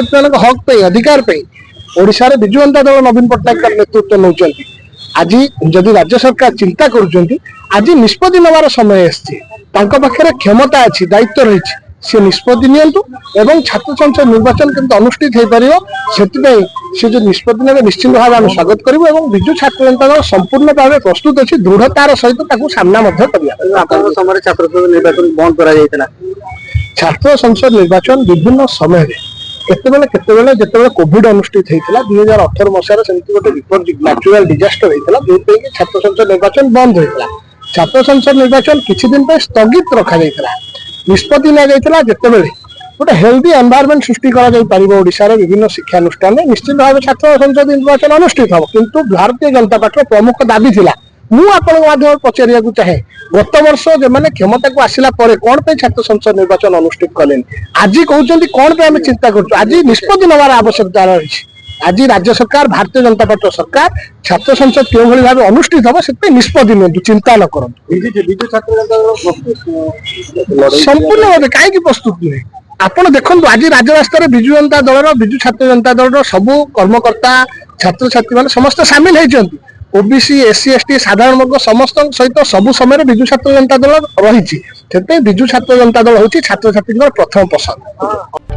छात्र हक पे अधिकार पे ओडिशा रे बिजु जनता दल नवीन पट्टनायक नेतृत्व नौचंती आज जदि राज्य सरकार चिंता करुचंती आज निष्पत्ति नवार समय आछि तांको पाखरे क्षमता अछि दायित्व रहिछि से निष्पत्ति नियंतु एवं छात्र संसद निर्वाचन केमती अनुष्ठित हो पार से जो निष्पत्ति ने निश्चित भाव आम स्वागत करूँ और विजु छात्र जनता दल संपूर्ण भाव प्रस्तुत अच्छी दृढ़तार सहित सामना समय छात्र निर्वाचन बंद कर छात्र संसद निर्वाचन विभिन्न समय केतबेले जिते कोविड अनुष्ठित होता 2018 मसीह सेमती गोटे विपद नेचुरल डिजास्टर होता जो छात्र संसद निर्वाचन बंद होता छात्र संसद निर्वाचन किसी दिन स्थगित रखा निष्पत्ति निया जितेबले गोटे हेल्दी एनवायरनमेंट सृष्टि कर विभिन्न शिक्षानुष्ठान निश्चित भाव छात्र संसद निर्वाचन अनुष्ठित हम किंतु भारतीय जनता पार्टी प्रमुख दाबी थिला मुझे पचार चाहे गत वर्ष जो मैंने क्षमता को आसला कौन पे छात्र संसद निर्वाचन अनुष्ठित कले आज कहते कौन पे आम चिंता कर आज निष्पत्ति नवार आवश्यकता रही आज राज्य सरकार भारतीय जनता पार्टी सरकार छात्र संसद क्यों भाव अनुष्ठित हम से निष्पत्ति नि चिंता न कर संपूर्ण भाव कहीं प्रस्तुत नुहे आपण देखो आज राजरास्तार विजु जनता दल विजु छात्र जनता दल सबू कर्मकर्ता छात्र छात्री मैंने समस्त सामिल होती ओबीसी एससी एसटी साधारण वर्ग समस्त सहित सबु समय विजु छात्र जनता दल रही विजु छात्र जनता दल हूँ छात्र छात्री प्रथम पसंद।